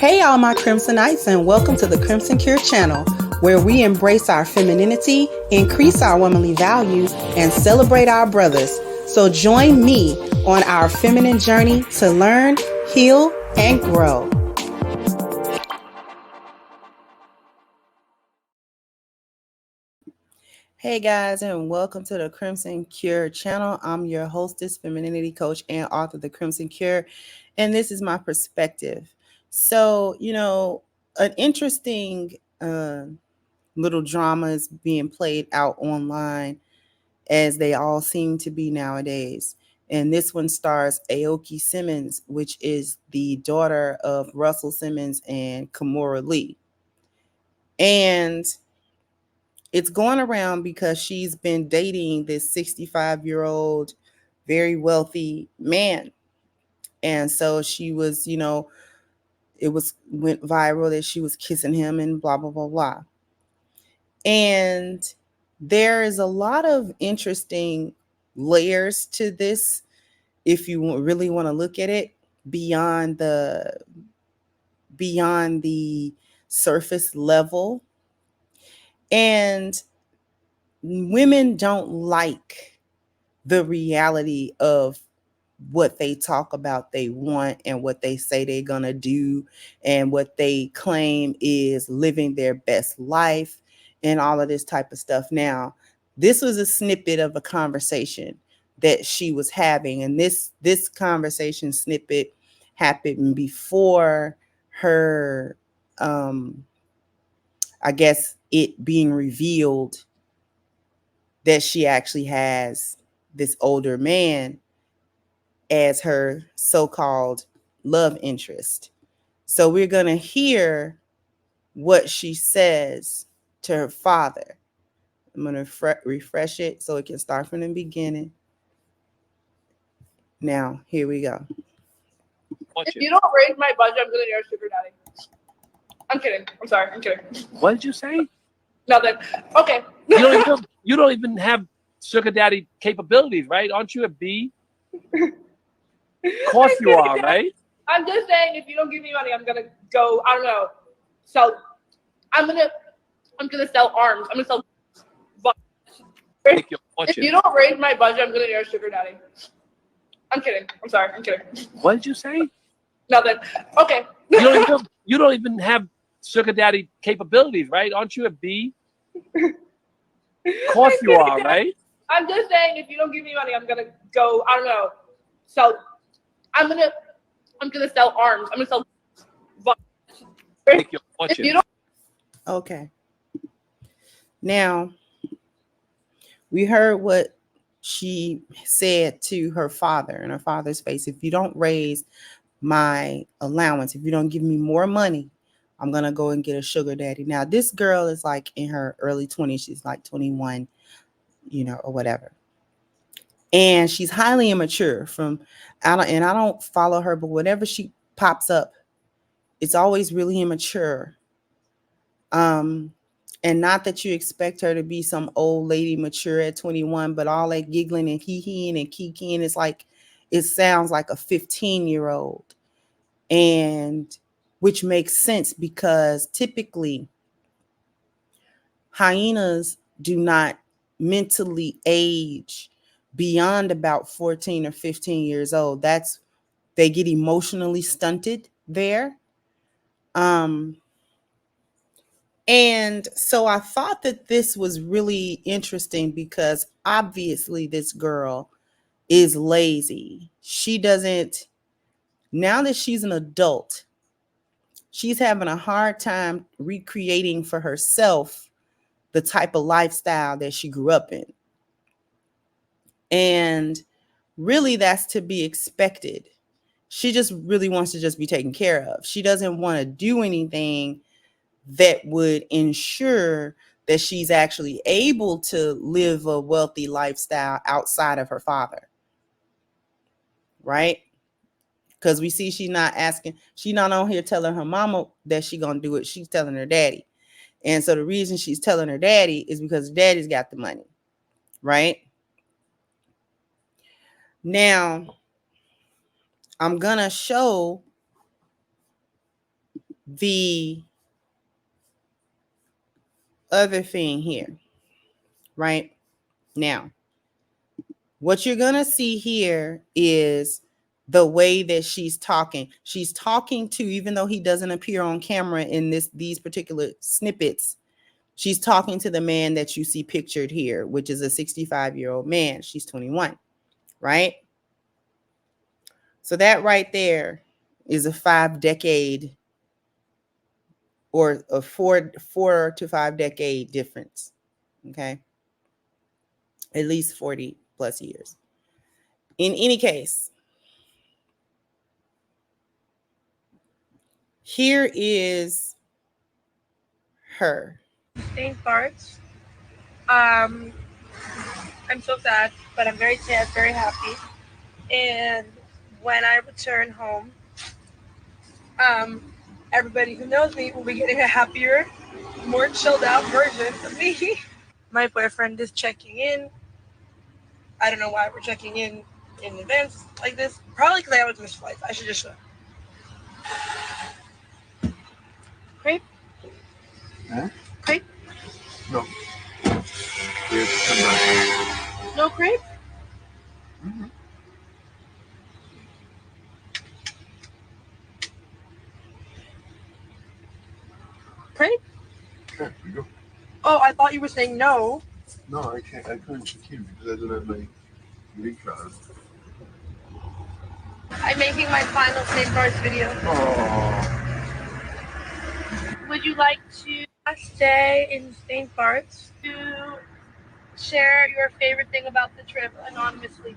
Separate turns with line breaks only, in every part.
Hey, all my Crimsonites, and welcome to the Crimson Cure channel, where we embrace our femininity, increase our womanly values, and celebrate our brothers. So join me on our feminine journey to learn, heal, and grow. Hey guys, and welcome to the Crimson Cure channel. I'm your hostess, femininity coach, and author of The Crimson Cure, and this is my perspective. So, an interesting little drama is being played out online, as they all seem to be nowadays. And this one stars Aoki Simmons, which is the daughter of Russell Simmons and Kimora Lee. And it's going around because she's been dating this 65-year-old, very wealthy man. And so she was, went viral that she was kissing him and blah, blah, blah, blah. And there is a lot of interesting layers to this if you really want to look at it beyond the surface level. And women don't like the reality of what they talk about they want and what they say they're gonna do and what they claim is living their best life and all of this type of stuff. Now, this was a snippet of a conversation that she was having, and this conversation snippet happened before her I guess it being revealed that she actually has this older man as her so-called love interest. So we're going to hear what she says to her father. I'm going to refresh it so it can start from the beginning. Now, here we go.
If you don't raise my budget, I'm going to get a sugar daddy. I'm kidding. I'm sorry. I'm kidding.
What did you say?
Nothing. Okay.
You don't even have sugar daddy capabilities, right? Aren't you a B? Of course you are, right?
I'm just saying, if you don't give me money, I'm gonna go. I don't know. So I'm gonna sell arms. I'm gonna sell. If you don't raise my budget, I'm gonna get a sugar daddy. I'm kidding. I'm sorry. I'm kidding.
What did you say?
Nothing. Okay.
You don't even have sugar daddy capabilities, right? Aren't you a B? Of course you are, right?
I'm just saying, if you don't give me money, I'm gonna go. I don't know. So I'm gonna sell arms. I'm gonna sell.
If you don't.
Okay. Now, we heard what she said to her father in her father's face. If you don't raise my allowance, if you don't give me more money, I'm going to go and get a sugar daddy. Now, this girl is like in her early 20s. She's like 21, or whatever. And she's highly immature I don't follow her, but whenever she pops up, it's always really immature. And not that you expect her to be some old lady mature at 21, but all that giggling and hee-heeing and kikiing is like, it sounds like a 15-year-old. And which makes sense because typically hyenas do not mentally age beyond about 14 or 15 years old. They get emotionally stunted there. And so I thought that this was really interesting because obviously this girl is lazy. Now that she's an adult, she's having a hard time recreating for herself the type of lifestyle that she grew up in. And really that's to be expected. She just really wants to just be taken care of. She doesn't want to do anything that would ensure that she's actually able to live a wealthy lifestyle outside of her father. Right? Because we see she's not on here telling her mama that she's going to do it. She's telling her daddy. And so the reason she's telling her daddy is because daddy's got the money. Right? Now, I'm going to show the other thing here, right? Now, what you're going to see here is the way that she's talking. She's talking to, even though he doesn't appear on camera in these particular snippets, she's talking to the man that you see pictured here, which is a 65-year-old man. She's 21, right? So that right there is a 5-decade or a 4 to 5 decade difference. Okay. At least 40 plus years. In any case, here is her.
Stained parts. I'm so sad, but I'm very sad, very happy. And when I return home, um, everybody who knows me will be getting a happier, more chilled out version of me. My boyfriend is checking in. I don't know why we're checking in advance like this. Probably because I always miss flights. I should just crepe.
Huh?
Crepe.
No. We have to come back.
No crepe.
Mm-hmm.
Crepe.
Okay, we go.
Oh, I thought you were saying no.
No, I can't. I couldn't check in because I don't have my green card.
I'm making my final St. Parts video.
Oh.
Would you like to stay in St. Parts to share your favorite thing about the trip anonymously?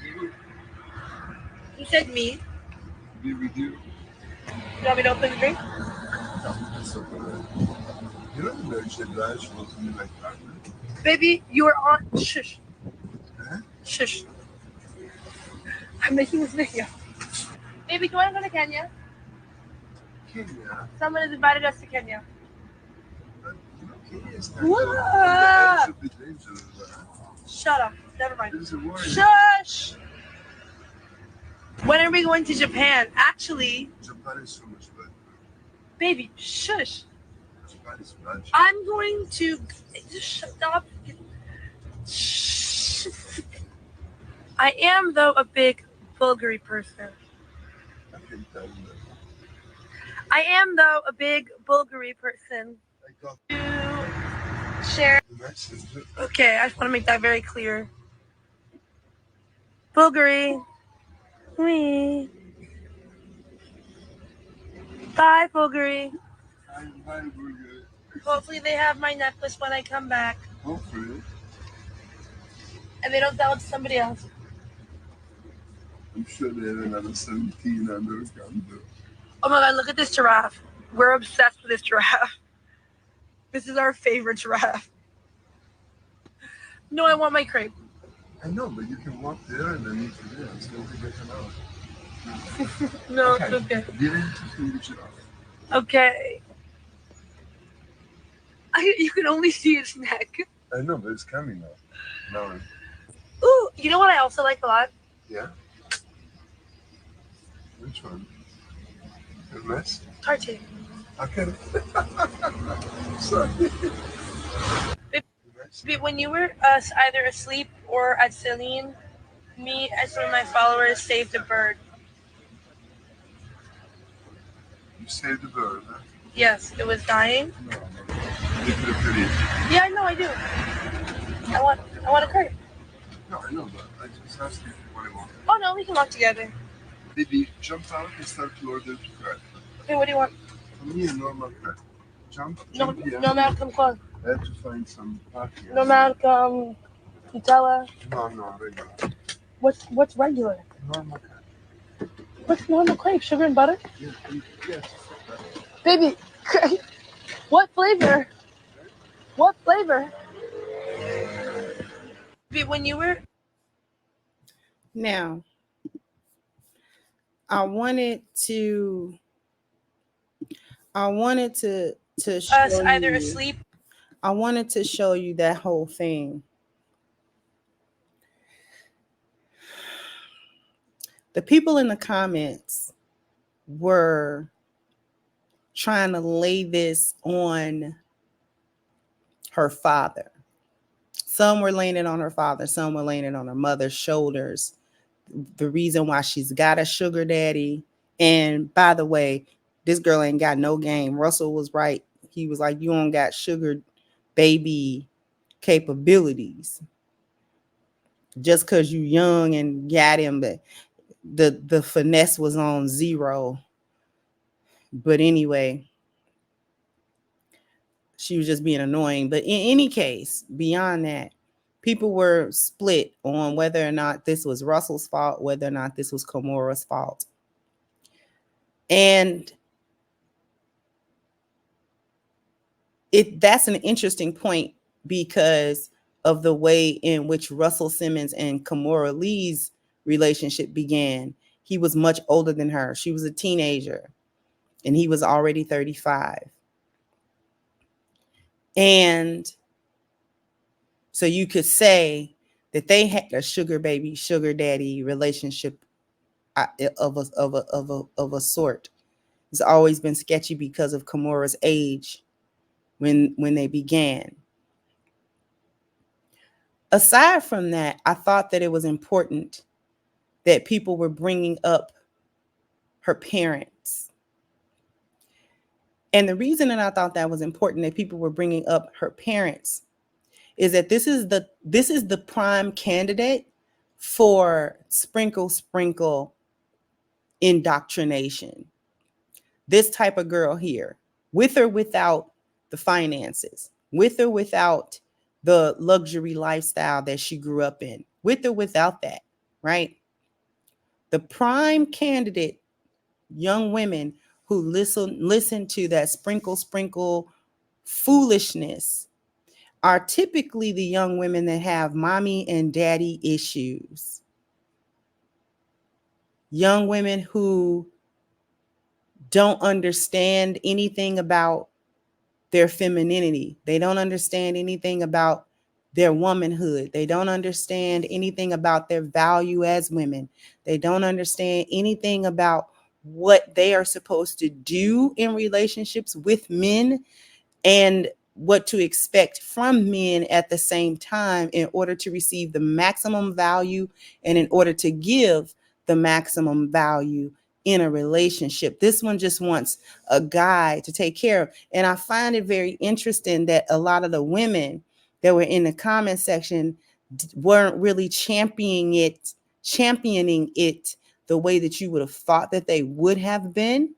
You
He said me.
be with you?
You want me to open the drink?
No, that's not gonna. You don't mention that she wants to be like partner.
Baby, you are on. Shush.
Huh?
Shush. I'm making this video. Baby, do you want to go to Kenya?
Kenya.
Someone has invited us to Kenya.
But, you know, Kenya is kind
What?
of on the edge of the danger.
Shut up. Never mind.
There's a word.
Shush. When are we going to Japan? Actually,
Japan is so much better.
baby, shush.
Japan is magic.
I'm going to just shut up. Shh. I am though a big Bulgari person.
I can tell you that.
I am though a big Bulgari person.
I got
To share.
the message.
Okay, I just want to make that very clear. Bulgari. Me. Bye, Bulgari.
Hi, burger.
Hopefully they have my necklace when I come back.
Hopefully.
And they don't sell it to somebody else.
I'm sure they have another 17 under the counter.
Oh my god, look at this giraffe. We're obsessed with this giraffe. This is our favorite giraffe. No, I want my crepe.
I know, but you can walk there and then eat it there. It's going to take an hour.
No, it's okay.
Get in to see the giraffe.
Okay. You can only see its neck.
I know, but it's coming now. Now,
Ooh, you know what I also like a lot?
yeah? Which one? The mess?
Tarte.
Okay. Sorry.
But when you were either asleep or at Celine, me and some of my followers saved a bird.
You saved the bird, huh?
Yes, it was dying.
No. You could have put it.
Yeah, I know, I do. I want a crepe.
No, I know, but I just asked you what I want.
Oh no, we can walk together.
Baby, jump out and start to order to crack.
Okay, what do you want?
For me, a normal crack. Jump
No,
here.
no Malcolm Clark.
I have to find some parking.
No Malcolm, Nutella.
No, regular.
What's regular?
Normal crack.
What's normal crepe? Sugar and butter?
Yeah, yes.
Baby, what flavor? What flavor? When you were
Now, I wanted to show
us either
you,
asleep.
I wanted to show you that whole thing. The people in the comments were trying to lay this on her father. Some were laying it on her father, some were laying it on her mother's shoulders. The reason why she's got a sugar daddy. And by the way, this girl ain't got no game. Russell was right. He was like, you don't got sugar baby capabilities. Just because you young and got him, but the finesse was on zero. But anyway, she was just being annoying. But in any case, beyond that, people were split on whether or not this was Russell's fault, whether or not this was Komora's fault. And that's an interesting point because of the way in which Russell Simmons and Komora Lee's relationship began. He was much older than her. She was a teenager and he was already 35. And so you could say that they had a sugar baby, sugar daddy relationship of a sort. It's always been sketchy because of Komora's age when they began. Aside from that, I thought that it was important that people were bringing up her parents. And the reason that I thought that was important that people were bringing up her parents is that this is the prime candidate for sprinkle indoctrination. This type of girl here, with or without the finances, with or without the luxury lifestyle that she grew up in, with or without that, right? The prime candidate, young women who listen to that sprinkle foolishness are typically the young women that have mommy and daddy issues. Young women who don't understand anything about their femininity. They don't understand anything about their womanhood. They don't understand anything about their value as women. They don't understand anything about what they are supposed to do in relationships with men and what to expect from men at the same time in order to receive the maximum value and in order to give the maximum value in a relationship. This one just wants a guy to take care of. And I find it very interesting that a lot of the women that were in the comment section weren't really championing it the way that you would have thought that they would have been,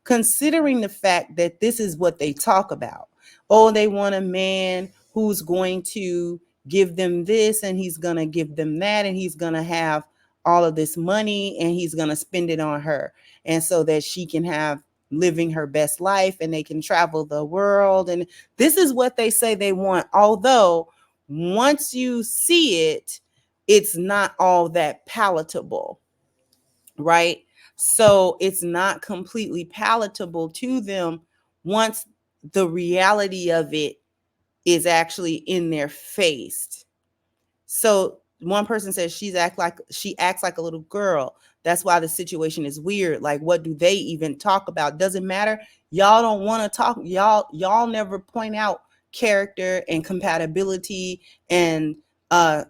considering the fact that this is what they talk about. Oh, they want a man who's going to give them this and he's going to give them that and he's going to have all of this money and he's going to spend it on her. And so that she can have living her best life and they can travel the world. And this is what they say they want. Although once you see it, it's not all that palatable, right? So it's not completely palatable to them once the reality of it is actually in their face. So one person says she acts like a little girl. That's why the situation is weird. Like, what do they even talk about? Doesn't matter. Y'all don't want to talk. Y'all never point out character and compatibility and the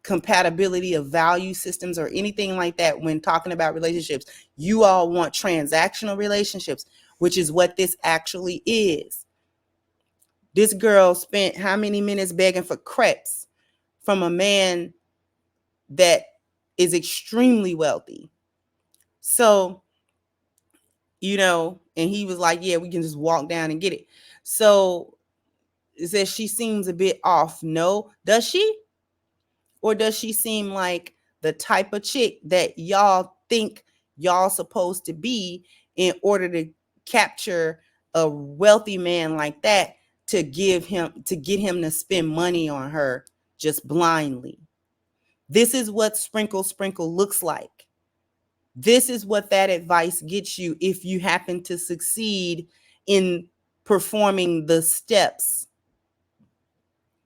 compatibility of value systems or anything like that when talking about relationships. You all want transactional relationships, which is what this actually is. This girl spent how many minutes begging for crepes from a man that is extremely wealthy. So, and he was like, yeah, we can just walk down and get it. So it says she seems a bit off. No, does she? Or does she seem like the type of chick that y'all think y'all supposed to be in order to capture a wealthy man like that to get him to spend money on her just blindly? This is what sprinkle looks like. This is what that advice gets you if you happen to succeed in performing the steps.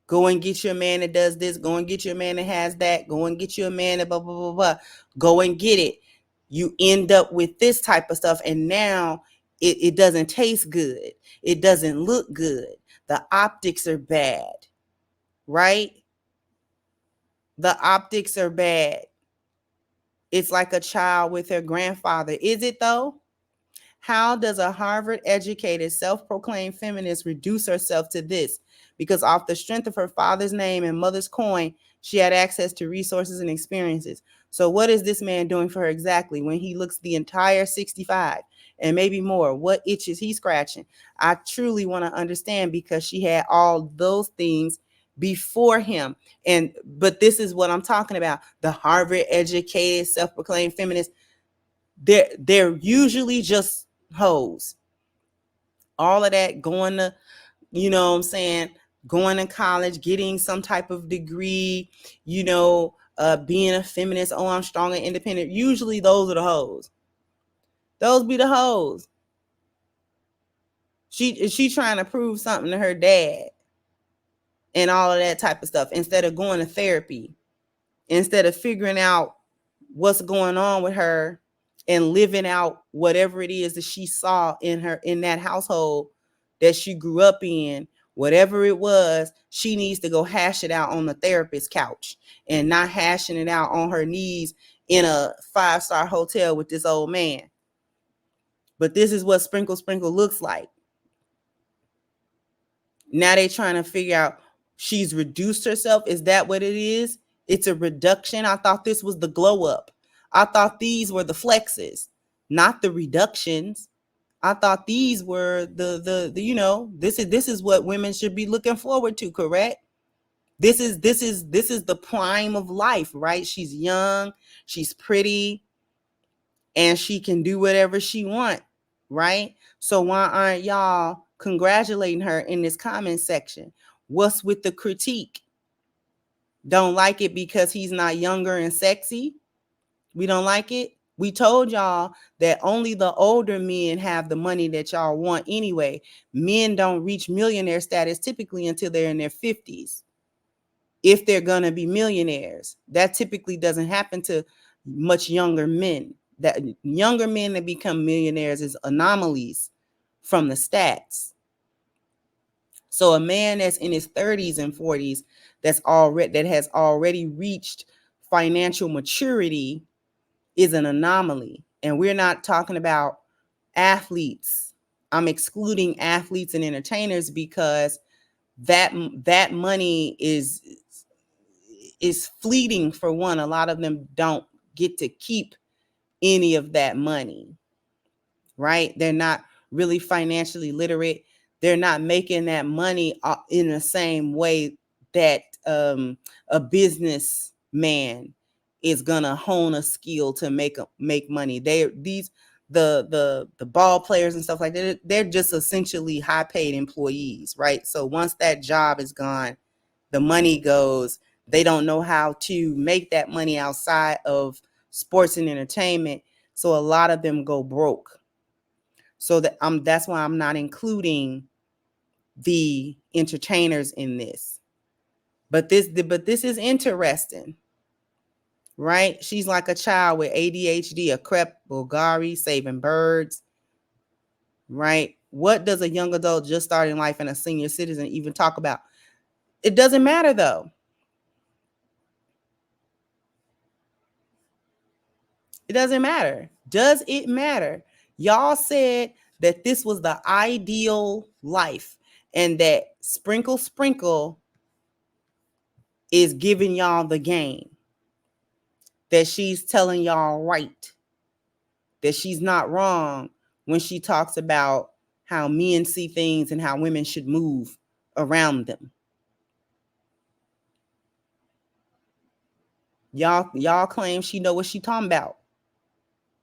Go and get you a man that does this. Go and get you a man that has that. Go and get you a man that blah, blah, blah, blah. Go and get it. You end up with this type of stuff, and now it doesn't taste good. It doesn't look good. The optics are bad, right? The optics are bad. It's like a child with her grandfather. Is it though? How does a Harvard-educated, self-proclaimed feminist reduce herself to this? Because off the strength of her father's name and mother's coin, she had access to resources and experiences. So what is this man doing for her exactly when he looks the entire 65 and maybe more? What itch is he scratching? I truly want to understand, because she had all those things before him. But this is what I'm talking about. The Harvard-educated, self-proclaimed feminist, they're usually just hoes. All of that, going to, you know what I'm saying, going to college, getting some type of degree, being a feminist. Oh, I'm strong and independent. Usually those are the hoes. Those be the hoes. She trying to prove something to her dad and all of that type of stuff, instead of going to therapy, instead of figuring out what's going on with her and living out whatever it is that she saw in that household that she grew up in. Whatever it was, she needs to go hash it out on the therapist's couch, and not hashing it out on her knees in a 5-star hotel with this old man. But this is what Sprinkle Sprinkle looks like. Now they trying to figure out, she's reduced herself. Is that what it is? It's a reduction. I thought this was the glow up. I thought these were the flexes, not the reductions. I thought these were the this is what women should be looking forward to, correct? This is the prime of life, right? She's young, she's pretty, and she can do whatever she wants, right? So why aren't y'all congratulating her in this comment section? What's with the critique? Don't like it because he's not younger and sexy? We don't like it? We told y'all that only the older men have the money that y'all want anyway. Men don't reach millionaire status typically until they're in their 50s. If they're going to be millionaires, that typically doesn't happen to much younger men. That younger men that become millionaires is anomalies from the stats. So a man that's in his 30s and 40s that has already reached financial maturity is an anomaly. And we're not talking about athletes. I'm excluding athletes and entertainers because that money is fleeting. For one, a lot of them don't get to keep any of that money, right? They're not really financially literate. They're not making that money in the same way that a businessman is gonna hone a skill to make money. The ball players and stuff like that, they're just essentially high paid employees, right? So once that job is gone, the money goes. They don't know how to make that money outside of sports and entertainment. So a lot of them go broke. So that's why I'm not including the entertainers in this. But this is interesting, right? She's like a child with ADHD, a crep, Bulgari, saving birds, right? What does a young adult just starting life and a senior citizen even talk about? It doesn't matter though. It doesn't matter. Does it matter? Y'all said that this was the ideal life and that Sprinkle Sprinkle is giving y'all the game. That she's telling y'all right. That she's not wrong when she talks about how men see things and how women should move around them. Y'all claim she know what she talking about,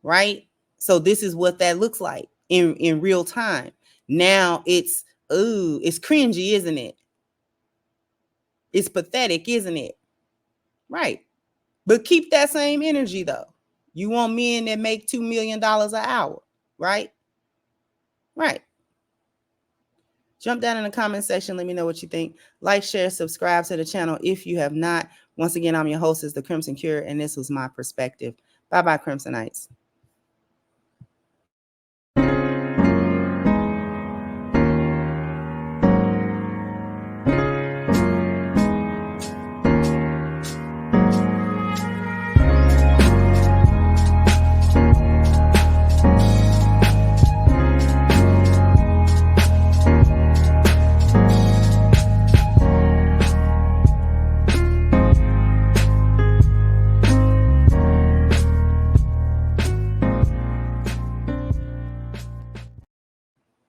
right? So this is what that looks like in real time. Now it's cringy, isn't it? It's pathetic, isn't it? Right. But keep that same energy though. You want men that make $2 million an hour, right? Right. Jump down in the comment section. Let me know what you think. Like, share, subscribe to the channel if you have not. Once again, I'm your hostess, The Crimson Cure, and this was my perspective. Bye-bye, Crimsonites.